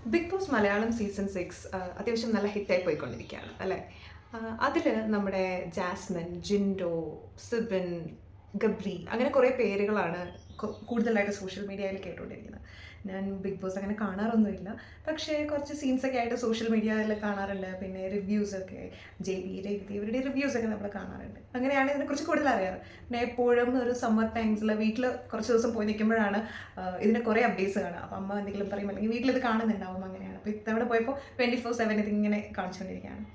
Big boss Malayalam season 6 അത്യാവശ്യം നല്ല ഹിറ്റായി പോയിക്കൊണ്ടിരിക്കുകയാണ് അല്ലേ? അതിൽ നമ്മുടെ ജാസ്മിൻ, ജിൻഡോ, സിബിൻ, ഗബ്രി അങ്ങനെ കുറേ പേരുകളാണ് കൂടുതലായിട്ട് സോഷ്യൽ മീഡിയയിൽ കേട്ടുകൊണ്ടിരിക്കുന്നത്. ഞാൻ ബിഗ് ബോസ് അങ്ങനെ കാണാറൊന്നുമില്ല, പക്ഷേ കുറച്ച് സീൻസൊക്കെ ആയിട്ട് സോഷ്യൽ മീഡിയയിൽ കാണാറുണ്ട്. പിന്നെ റിവ്യൂസൊക്കെ JB, രേവതി ഇവരുടെ റിവ്യൂസൊക്കെ നമ്മൾ കാണാറുണ്ട്. അങ്ങനെയാണ് ഇതിനെക്കുറിച്ച് കൂടുതൽ അറിയാറ്. പിന്നെ എപ്പോഴും ഒരു സമ്മർ ടൈംസിൽ വീട്ടിൽ കുറച്ച് ദിവസം പോയി നിൽക്കുമ്പോഴാണ് ഇതിന് കുറേ അപ്ഡേറ്റ്സ് കാണുക. അപ്പോൾ അമ്മ എന്തെങ്കിലും പറയും, അല്ലെങ്കിൽ വീട്ടിലിത് കാണുന്നുണ്ടാവും. അങ്ങനെയാണ്. അപ്പോൾ ഇത്തവണ പോയപ്പോൾ 24/7 ഇതിങ്ങനെ കാണിച്ചുകൊണ്ടിരിക്കുകയാണ്.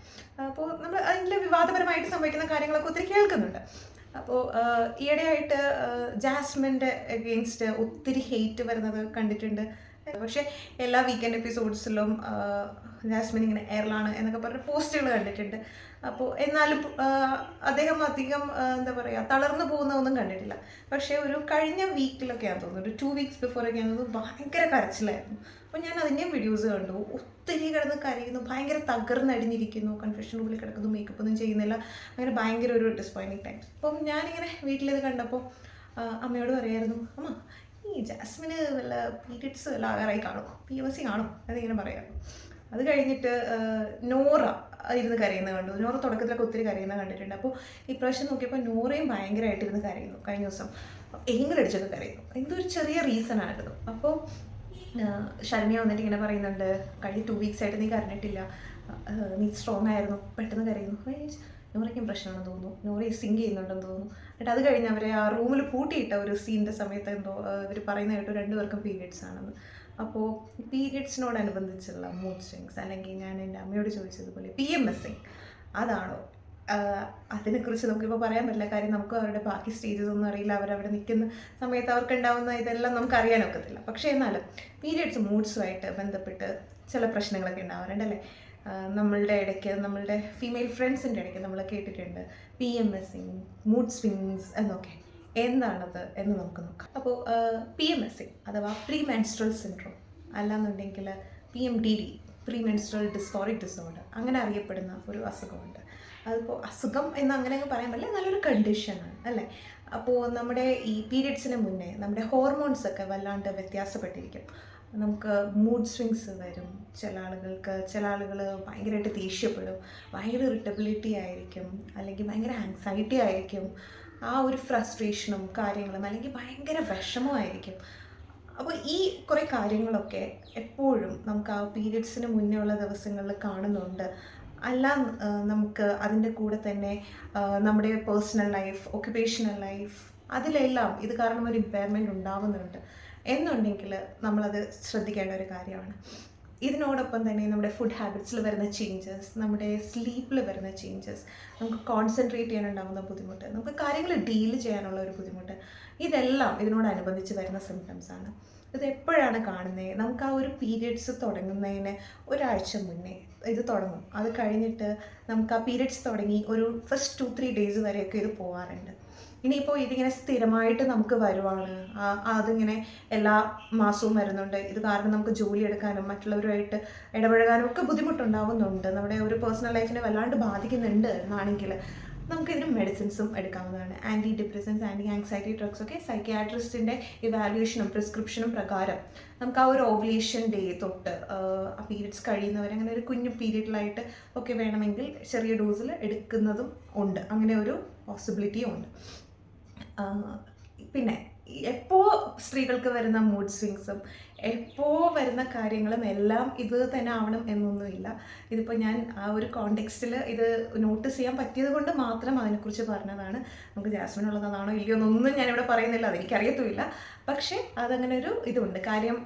അപ്പോൾ നമ്മൾ അതിൽ വിവാദപരമായിട്ട് സംഭവിക്കുന്ന കാര്യങ്ങളൊക്കെ ഒത്തിരി കേൾക്കുന്നുണ്ട്. അപ്പോൾ ഈയിടെയായിട്ട് ജാസ്മിൻ്റെ അഗെയിൻസ്റ്റ് ഒത്തിരി ഹെയ്റ്റ് വരുന്നത് കണ്ടിട്ടുണ്ട്. പക്ഷേ എല്ലാ വീക്കെൻഡ് എപ്പിസോഡ്സിലും ജാസ്മിൻ ഇങ്ങനെ എയറിലാണ് എന്നൊക്കെ പറഞ്ഞ പോസ്റ്റുകൾ കണ്ടിട്ടുണ്ട്. അപ്പോൾ എന്നാലും അദ്ദേഹം അധികം എന്താ പറയുക തളർന്നു പോകുന്നതൊന്നും കണ്ടിട്ടില്ല. പക്ഷേ ഒരു കഴിഞ്ഞ വീക്കിലൊക്കെയാണെന്ന് തോന്നുന്നു, ഒരു 2 weeks ബിഫോറൊക്കെയാണെന്ന് തോന്നുന്നു, ഭയങ്കര കരച്ചിലായിരുന്നു. അപ്പോൾ ഞാൻ അതിൻ്റെയും വീഡിയോസ് കണ്ടു. ഒത്തിരി കിടന്ന് കരയുന്നു, ഭയങ്കര തകർന്നടിഞ്ഞിരിക്കുന്നു, കൺഫ്യൂഷൻ റൂമിൽ കിടക്കുന്നു, മേക്കപ്പ് ഒന്നും ചെയ്യുന്നില്ല, അങ്ങനെ ഭയങ്കര ഒരു ഡിസപ്പോയിൻറ്റിങ് ടൈം. അപ്പം ഞാനിങ്ങനെ വീട്ടിലിത് കണ്ടപ്പോൾ അമ്മയോട് പറയായിരുന്നു, അമ്മ ഈ ജാസ്മിന് വല്ല പീരിയഡ്സ് വല്ല ആകാറായി കാണും, PMC കാണും എന്നിങ്ങനെ പറയായിരുന്നു. അത് കഴിഞ്ഞിട്ട് നോറ ഇരുന്ന് കരയുന്നത് കണ്ടു. നോറ തുടക്കത്തിലൊക്കെ ഒത്തിരി കരയുന്നത് കണ്ടിട്ടുണ്ട്. അപ്പോൾ ഇപ്രാവശ്യം നോക്കിയപ്പോൾ നോറയും ഭയങ്കരമായിട്ട് ഇരുന്ന് കരയുന്നു. കഴിഞ്ഞ ദിവസം എങ്ങനടിച്ചൊക്കെ കരയുന്നു. എന്തോ ഒരു ചെറിയ റീസൺ ആയിരുന്നു. അപ്പോൾ ശരണ്യ വന്നിട്ട് ഇങ്ങനെ പറയുന്നുണ്ട്, കഴിഞ്ഞ 2 weeks ആയിട്ട് നീ കരഞ്ഞിട്ടില്ല, നീ സ്ട്രോങ് ആയിരുന്നു, പെട്ടെന്ന് കരയുന്നു. നോറയ്ക്കും പ്രശ്നമാണെന്ന് തോന്നുന്നു, നോറയെ സിങ്ക് ചെയ്യുന്നുണ്ടെന്ന് തോന്നുന്നു. എന്നിട്ട് അത് കഴിഞ്ഞ് അവരെ ആ റൂമിൽ പൂട്ടിയിട്ട ഒരു സീനിൻ്റെ സമയത്ത് എന്തോ ഇവർ പറയുന്ന കേട്ടു 2 പേർക്കും പീരിയഡ്സ് ആണെന്ന്. അപ്പോൾ പീരിയഡ്സിനോടനുബന്ധിച്ചുള്ള മൂഡ് സ്വിങ്സ്, അല്ലെങ്കിൽ ഞാൻ എൻ്റെ അമ്മയോട് ചോദിച്ചതുപോലെ PMSing അതാണോ? അതിനെക്കുറിച്ച് നമുക്കിപ്പോൾ പറയാൻ പറ്റില്ല. കാര്യം നമുക്ക് അവരുടെ ബാക്കി സ്റ്റേജസ് ഒന്നും അറിയില്ല. അവരവിടെ നിൽക്കുന്ന സമയത്ത് അവർക്കുണ്ടാവുന്ന ഇതെല്ലാം നമുക്ക് അറിയാനൊക്കത്തില്ല. പക്ഷേ എന്നാലും പീരിയഡ്സ് മൂഡ്സുമായിട്ട് ബന്ധപ്പെട്ട് ചില പ്രശ്നങ്ങളൊക്കെ ഉണ്ടാവാറുണ്ടല്ലേ. നമ്മളുടെ ഇടയ്ക്ക്, നമ്മളുടെ ഫീമെയിൽ ഫ്രണ്ട്സിൻ്റെ ഇടയ്ക്ക് നമ്മൾ കേട്ടിട്ടുണ്ട് PMSing, മൂഡ് സ്വിങ്സ് എന്നൊക്കെ. എന്താണത് എന്ന് നമുക്ക് നോക്കാം. അപ്പോൾ PMSing അഥവാ പ്രീ മെൻസ്ട്രൽ സിൻഡ്രോം, അല്ലാന്നുണ്ടെങ്കിൽ PMDD, pre menstrual dysphoric disorder, അങ്ങനെ അറിയപ്പെടുന്ന ഒരു അസുഖമുണ്ട്. അതിപ്പോൾ അസുഖം എന്ന് അങ്ങനെ പറയാൻ പറ്റില്ല, നല്ലൊരു കണ്ടീഷനാണ് അല്ലേ. അപ്പോൾ നമ്മുടെ ഈ പീരിയഡ്സിന് മുന്നേ നമ്മുടെ ഹോർമോൺസൊക്കെ വല്ലാണ്ട് വ്യത്യാസപ്പെട്ടിരിക്കും. നമുക്ക് മൂഡ് സ്വിങ്സ് വരും. ചില ആളുകൾ ഭയങ്കരമായിട്ട് ദേഷ്യപ്പെടും, ഭയങ്കര ഇറിറ്റബിലിറ്റി ആയിരിക്കും, അല്ലെങ്കിൽ ഭയങ്കര ആങ്സൈറ്റി ആയിരിക്കും, ആ ഒരു ഫ്രസ്ട്രേഷനും കാര്യങ്ങളും, അല്ലെങ്കിൽ ഭയങ്കര വിഷമമായിരിക്കും. അപ്പോൾ ഈ കുറേ കാര്യങ്ങളൊക്കെ എപ്പോഴും നമുക്ക് ആ പീരിയഡ്സിന് മുന്നേ ഉള്ള ദിവസങ്ങളിൽ കാണുന്നുണ്ട്. അല്ല, നമുക്ക് അതിൻ്റെ കൂടെ തന്നെ നമ്മുടെ പേഴ്സണൽ ലൈഫ്, ഒക്യുപ്പേഷണൽ ലൈഫ്, അതിലെല്ലാം ഇത് കാരണം ഒരു ഇമ്പയർമെൻറ്റ് ഉണ്ടാവുന്നുണ്ട് എന്നുണ്ടെങ്കിൽ നമ്മളത് ശ്രദ്ധിക്കേണ്ട ഒരു കാര്യമാണ്. ഇതിനോടൊപ്പം തന്നെ നമ്മുടെ ഫുഡ് ഹാബിറ്റ്സിൽ വരുന്ന ചേഞ്ചസ്, നമ്മുടെ സ്ലീപ്പിൽ വരുന്ന ചേഞ്ചസ്, നമുക്ക് കോൺസെൻട്രേറ്റ് ചെയ്യാനുണ്ടാകുന്ന ബുദ്ധിമുട്ട്, നമുക്ക് കാര്യങ്ങൾ ഡീൽ ചെയ്യാനുള്ള ഒരു ബുദ്ധിമുട്ട്, ഇതെല്ലാം ഇതിനോടനുബന്ധിച്ച് വരുന്ന സിംറ്റംസാണ്. ഇത് എപ്പോഴാണ് കാണുന്നത്? നമുക്ക് ആ ഒരു പീരിയഡ്സ് തുടങ്ങുന്നതിന് ഒരാഴ്ച മുന്നേ ഇത് തുടങ്ങും. അത് കഴിഞ്ഞിട്ട് നമുക്ക് ആ പീരിയഡ്സ് തുടങ്ങി ഒരു ഫസ്റ്റ് 2-3 days വരെയൊക്കെ ഇത് പോകാറുണ്ട്. ഇനിയിപ്പോൾ ഇതിങ്ങനെ സ്ഥിരമായിട്ട് നമുക്ക് വരുവാണ്, അതിങ്ങനെ എല്ലാ മാസവും വരുന്നുണ്ട്, ഇത് കാരണം നമുക്ക് ജോലി എടുക്കാനും മറ്റുള്ളവരുമായിട്ട് ഇടപഴകാനും ഒക്കെ ബുദ്ധിമുട്ടുണ്ടാവുന്നുണ്ട്, നമ്മുടെ ഒരു പേഴ്സണൽ ലൈഫിനെ വല്ലാണ്ട് ബാധിക്കുന്നുണ്ട് എന്നാണെങ്കിൽ നമുക്കിതിന് മെഡിസിൻസും എടുക്കാവുന്നതാണ്. Anti depressants, anti anxiety drugs ഒക്കെ സൈക്യാട്രിസ്റ്റിൻ്റെ ഇവാലുവേഷനും പ്രിസ്ക്രിപ്ഷനും പ്രകാരം നമുക്ക് ആ ഒരു ഓവുലേഷൻ ഡേ തൊട്ട് ആ പീരിയഡ്സ് കഴിയുന്നവരെ, അങ്ങനെ ഒരു കുഞ്ഞു പീരിയഡിലായിട്ട് ഒക്കെ വേണമെങ്കിൽ ചെറിയ ഡോസിൽ എടുക്കുന്നതും ഉണ്ട്. അങ്ങനെ ഒരു പോസിബിലിറ്റിയും ഉണ്ട്. പിന്നെ എപ്പോൾ സ്ത്രീകൾക്ക് വരുന്ന മൂഡ് സ്വിങ്സും എപ്പോൾ വരുന്ന കാര്യങ്ങളും എല്ലാം ഇത് തന്നെ ആവണം എന്നൊന്നുമില്ല. ഇതിപ്പോൾ ഞാൻ ആ ഒരു കോണ്ടെക്സ്റ്റിൽ ഇത് നോട്ടീസ് ചെയ്യാൻ പറ്റിയത് കൊണ്ട് മാത്രം അതിനെക്കുറിച്ച് പറഞ്ഞതാണ്. നമുക്ക് ജാസ്മിനുള്ളതാണോ ഇല്ലയോ എന്നൊന്നും ഞാനിവിടെ പറയുന്നില്ല, അതെനിക്കറിയത്തുമില്ല. പക്ഷേ അതങ്ങനെ ഒരു ഇതുണ്ട്. കാര്യം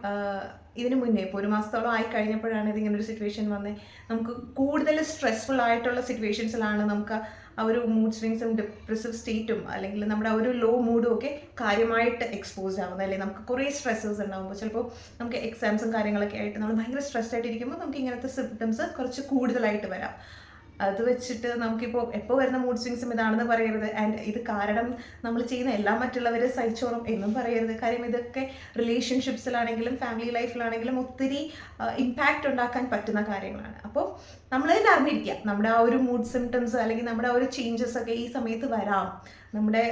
ഇതിന് മുന്നേ ഇപ്പോൾ 1 മാസത്തോളം ആയി കഴിഞ്ഞപ്പോഴാണ് ഇതിങ്ങനൊരു സിറ്റുവേഷൻ വന്നത്. നമുക്ക് കൂടുതൽ സ്ട്രെസ്ഫുൾ ആയിട്ടുള്ള സിറ്റുവേഷൻസിലാണ് നമുക്ക് ആ ഒരു മൂഡ് സ്വിങ്സും ഡിപ്രസീവ് സ്റ്റേറ്റും, അല്ലെങ്കിൽ നമ്മുടെ ആ ഒരു ലോ മൂഡും ഒക്കെ കാര്യമായിട്ട് എക്സ്പോസ് ആവുന്നത്. അല്ലെങ്കിൽ നമുക്ക് കുറേ സ്ട്രെസ്സസ് ഉണ്ടാകുമ്പോൾ, ചിലപ്പോൾ നമുക്ക് എക്സാംസും കാര്യങ്ങളൊക്കെ ആയിട്ട് നമ്മൾ ഭയങ്കര സ്ട്രെസ്ഡ് ആയിട്ടിരിക്കുമ്പോൾ നമുക്ക് ഇങ്ങനത്തെ സിംറ്റംസ് കുറച്ച് കൂടുതലായിട്ട് വരാം. അത് വെച്ചിട്ട് നമുക്കിപ്പോൾ എപ്പോൾ വരുന്ന മൂഡ് സ്വിങ്സും ഇതാണെന്ന് പറയരുത്. ആൻഡ് ഇത് കാരണം നമ്മൾ ചെയ്യുന്ന എല്ലാം മറ്റുള്ളവർ സഹിച്ചോണം എന്നും പറയരുത്. കാര്യം ഇതൊക്കെ റിലേഷൻഷിപ്സിലാണെങ്കിലും ഫാമിലി ലൈഫിലാണെങ്കിലും ഒത്തിരി ഇമ്പാക്റ്റ് ഉണ്ടാക്കാൻ പറ്റുന്ന കാര്യങ്ങളാണ്. അപ്പോൾ നമ്മൾ തന്നെ അറിഞ്ഞിരിക്കുക നമ്മുടെ ആ ഒരു മൂഡ് സിംറ്റംസ്, അല്ലെങ്കിൽ നമ്മുടെ ആ ഒരു ചേഞ്ചസ് ഒക്കെ ഈ സമയത്ത് വരാം. നമ്മുടെ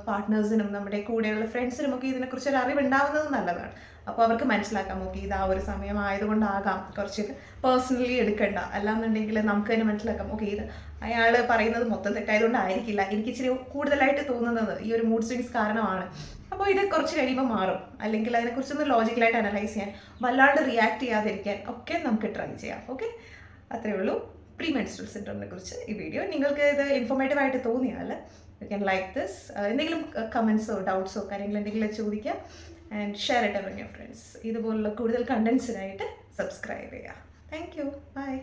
പാർട്ട്നേഴ്സിനും നമ്മുടെ കൂടെയുള്ള ഫ്രണ്ട്സിനും ഒക്കെ ഇതിനെക്കുറിച്ച് ഒരു അറിവുണ്ടാവുന്നത് നല്ലതാണ്. അപ്പോൾ അവർക്ക് മനസ്സിലാക്കാം, ഓക്കെ ഇത് ആ ഒരു സമയമായതുകൊണ്ടാകാം, കുറച്ച് പേഴ്സണലി എടുക്കണ്ട, അല്ലാന്നുണ്ടെങ്കിൽ നമുക്ക് തന്നെ മനസ്സിലാക്കാം, ഓക്കെ ഇത് അയാൾ പറയുന്നത് മൊത്തം തെറ്റായതുകൊണ്ടായിരിക്കില്ല, എനിക്ക് ഇച്ചിരി കൂടുതലായിട്ട് തോന്നുന്നത് ഈ ഒരു മൂഡ് സ്വിങ്സ് കാരണമാണ്. അപ്പോൾ ഇത് കുറച്ച് കഴിയുമ്പോൾ മാറും. അല്ലെങ്കിൽ അതിനെക്കുറിച്ചൊന്ന് ലോജിക്കലായിട്ട് അനലൈസ് ചെയ്യാൻ, വല്ലാണ്ട് റിയാക്ട് ചെയ്യാതിരിക്കാൻ ഒക്കെ നമുക്ക് ട്രൈ ചെയ്യാം. ഓക്കെ, അത്രയേ ഉള്ളൂ പ്രീ മെൻസ്ട്രൽ സിൻഡ്രോമിനെ കുറിച്ച് ഈ വീഡിയോ. നിങ്ങൾക്ക് ഇത് ഇൻഫോർമേറ്റീവ് ആയിട്ട് തോന്നിയാൽ യു ക്യാൻ ലൈക്ക് ദിസ്. എന്തെങ്കിലും കമൻസോ ഡൗട്ട്സോ കാര്യങ്ങൾ എന്തെങ്കിലും ചോദിക്കുക and share it with your friends. ഇതുപോലുള്ള കൂടുതൽ കണ്ടൻസിനായിട്ട് സബ്സ്ക്രൈബ് ചെയ്യുക. Thank you, by.